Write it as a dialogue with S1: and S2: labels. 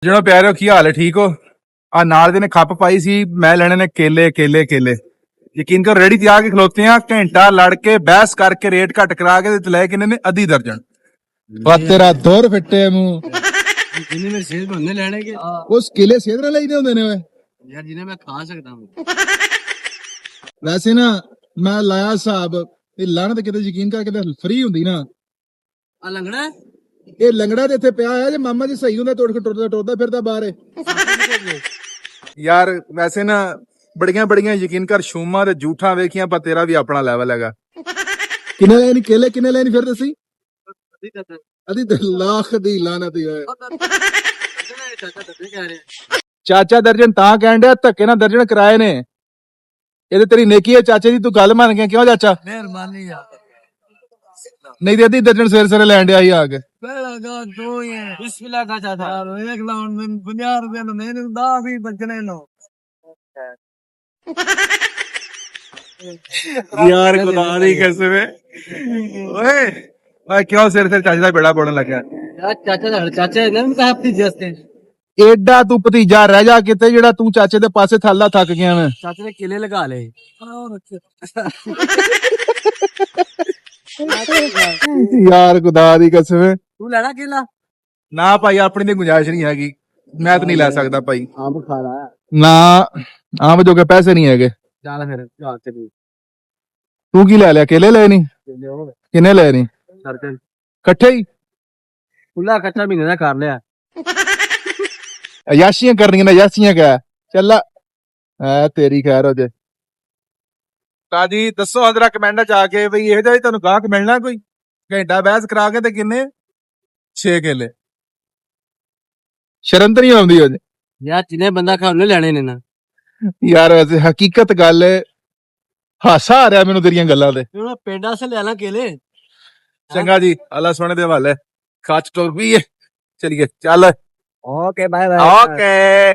S1: ਜਿਹੜਾ ਪਿਆਰਿਓ ਕੀ ਹਾਲ ਹੈ, ਠੀਕ ਹੋ? ਆ ਨਾਲ ਦੇ ਨੇ ਖੱਪ ਪਾਈ ਸੀ, ਮੈਂ ਲੈਣੇ ਨੇ ਕੇਲੇ ਕੇਲੇ ਕੇਲੇ। ਯਕੀਨ ਕਰ ਰੇੜੀ ਤੇ ਆ ਕੇ ਖਲੋਤੇ ਆ, ਘੰਟਾ ਲੜ ਕੇ ਬਹਿਸ ਕਰਕੇ ਰੇਟ ਘੱਟ ਕਰਾ ਕੇ ਤੇ ਲੈ ਕਿੰਨੇ ਨੇ ਅੱਧੀ ਦਰਜਨ। ਬਸ ਤੇਰਾ ਦੌਰ ਫਿੱਟੇ ਮੂੰਹ
S2: ਜਿੰਨੇ ਮੇਰੇ ਸੇਧ ਬੰਦੇ ਲੈਣੇ ਕਿ
S1: ਉਸ ਕੇਲੇ ਸੇਧ ਨਾਲ ਲਈਦੇ ਹੁੰਦੇ ਨੇ ਓਏ
S2: ਯਾਰ ਜਿਹਨੇ ਮੈਂ ਖਾ ਸਕਦਾ ਹਾਂ।
S1: ਵੈਸੇ ਨਾ ਮੈਂ ਲਾਇਆ ਹਿਸਾਬ, ਇਹ ਲਾਣਤ ਕਿਤੇ ਯਕੀਨ ਕਰਕੇ ਤੇ ਫ੍ਰੀ ਹੁੰਦੀ ਨਾ।
S2: ਆ ਲੰਗੜਾ
S1: ਇਹ ਲੰਗੜਾ ਤੇ ਇੱਥੇ ਪਿਆ ਹੋਇਆ ਜੇ ਮਾਮਾ ਜੀ ਸਹੀ ਹੁੰਦਾ ਟੁੱਟ ਕੇ ਟੁੱਟਦਾ ਫਿਰਦਾ ਬਾਹਰ ਯਾਰ। ਵੈਸੇ ਨਾ ਬੜੀਆਂ ਬੜੀਆਂ ਯਕੀਨ ਕਰ ਸ਼ੂਮਾਂ ਤੇ ਝੂਠਾਂ ਵੇਖੀਆਂ, ਪਰ ਤੇਰਾ ਵੀ ਆਪਣਾ ਲੈਵਲ ਹੈਗਾ। ਕਿੰਨੇ ਲੈਣੀ ਕੇਲੇ, ਕਿੰਨੇ ਲੈਣੀ ਫਿਰ ਦੱਸੀ? ਅਦੀ ਤੇ ਲੱਖ ਦੀ ਲਾਨਤ ਹੀ ਹੋਏ। ਚਾਚਾ ਦਰਜਨ ਤਾਂ ਕਹਿਣ ਡਿਆ, ਧੱਕੇ ਨਾਲ ਦਰਜਨ ਕਰਾਏ ਨੇ। ਇਹਦੇ ਤੇਰੀ ਨੇਕੀ ਹੈ ਚਾਚੇ ਦੀ, ਤੂੰ ਗੱਲ ਮੰਨ ਗਿਆ ਕਿਉਂ ਚਾਚਾ?
S2: ਮਿਹਰਬਾਨੀ ਯਾਰ,
S1: ਨਹੀਂ ਤੇ ਅੱਧੀ ਦਰਜਨ ਸਵੇਰੇ ਸਵੇਰੇ ਲੈਣ ਡਿਆ ਸੀ ਆ ਕੇ।
S2: ਪਹਿਲਾ ਗਾ ਤੂੰ ਹੀ ਹੈ, ਬਿਸਮਿਲ੍ਲਾ ਦਾ ਚਾਚਾ ਯਾਰ। ਇੱਕ ਲਾਉਣ ਮੈਂ 50 ਰੁਪਏ ਨੂੰ ਮੈਨੂੰ 10 ਵੀ ਬਚਣੇ ਨੂੰ
S1: ਯਾਰ ਖੁਦਾ ਦੀ ਕਸਮ ਹੈ। ਓਏ ਓਏ ਕਿਉਂ ਸਿਰ ਚਾਚੇ ਦਾ ਬੇੜਾ ਪੜਨ ਲੱਗਿਆ?
S2: ਯਾਰ ਚਾਚਾ ਇਹਨਾਂ ਨੂੰ ਕਹਾ ਆਪਣੀ ਜਸਤੇ
S1: ਏਡਾ ਤੂੰ ਭਤੀਜਾ ਰਹਿ ਜਾ ਕਿਤੇ, ਜਿਹੜਾ ਤੂੰ ਚਾਚੇ ਦੇ ਪਾਸੇ ਥੱਲਾ ਥੱਕ ਗਿਆ ਮੈਂ।
S2: ਚਾਚੇ ਨੇ ਕਿਲੇ ਲਗਾ ਲਏ।
S1: ਯਾਰ ਖੁਦਾ ਦੀ ਕਸਮ ਹੈ।
S2: ਤੂੰ ਲੈਣਾ ਕਿਲਾ?
S1: ਨਾ ਭਾਈ, ਆਪਣੀ ਤੇ ਗੁੰਜਾਇਸ਼ ਨਹੀਂ ਹੈਗੀ, ਮੈਂ ਤਾਂ ਨਹੀਂ ਲੈ ਸਕਦਾ ਭਾਈ।
S2: ਆਪ ਖਾ ਲਾ
S1: ਨਾ ਆਮ ਜੋਗੇ ਪੈਸੇ ਨਹੀਂ ਹੈਗੇ।
S2: ਚੱਲ ਫਿਰ ਘਰ ਤੇ
S1: ਤੂੰ ਕੀ ਲੈ ਲਿਆ? ਕੇਲੇ ਲਏ ਨਹੀਂ? ਕਿੰਨੇ ਲਏ ਨਹੀਂ?
S2: ਸਰਜਨ
S1: ਇਕੱਠੇ ਹੀ
S2: ਖੁੱਲਾ ਕੱਚਾ ਮਹੀਨੇ ਦਾ ਕਰ ਲਿਆ।
S1: ਅਯਾਸ਼ੀਆਂ ਕਰਨੀਆਂ ਨੇ, ਅਯਾਸ਼ੀਆਂ ਕਹਿ ਚੱਲ ਐ ਤੇਰੀ ਖੈਰ ਹੋ ਜੇ। ਤਾਂ ਜੀ ਦੱਸੋ ਜਰਾ ਕਮੈਂਟਾਂ ਚ ਆ ਕੇ ਬਈ ਇਹੋ ਜਿਹਾ ਤੁਹਾਨੂੰ ਗਾਹਕ ਮਿਲਣਾ ਕੋਈ? ਘੰਟਾ ਬਹਿਸ ਕਰਾ ਕੇ ਤੇ ਕਿੰਨੇ 6 ਕੇਲੇ। ਸ਼ਰਮ ਤਾਂ ਨਹੀਂ ਆਉਂਦੀ ਉਹ
S2: ਯਾਰ ਜਿਹਨੇ ਬੰਦਾ ਖਾ ਉਹਨੇ ਲੈਣੇ ਨੇ ਨਾ
S1: ਯਾਰ? ਵੈਸੇ ਹਕੀਕਤ ਗੱਲ ਹੈ, ਹਾਸਾ ਆ ਰਿਹਾ ਮੈਨੂੰ ਤੇਰੀਆਂ ਗੱਲਾਂ ਤੇ।
S2: ਹੁਣ ਪਿੰਡਾਂ ਸੇ ਲੈ ਲਾਂ ਕੇਲੇ।
S1: ਚੰਗਾ ਜੀ, ਅੱਲਾ ਸੋਹਣੇ ਦੇ ਹਵਾਲੇ। ਖਾਚ ਟੋਰ ਵੀ ਹੈ, ਚਲੀਏ ਚੱਲ।
S2: Okay bye bye.
S1: ਓਕੇ।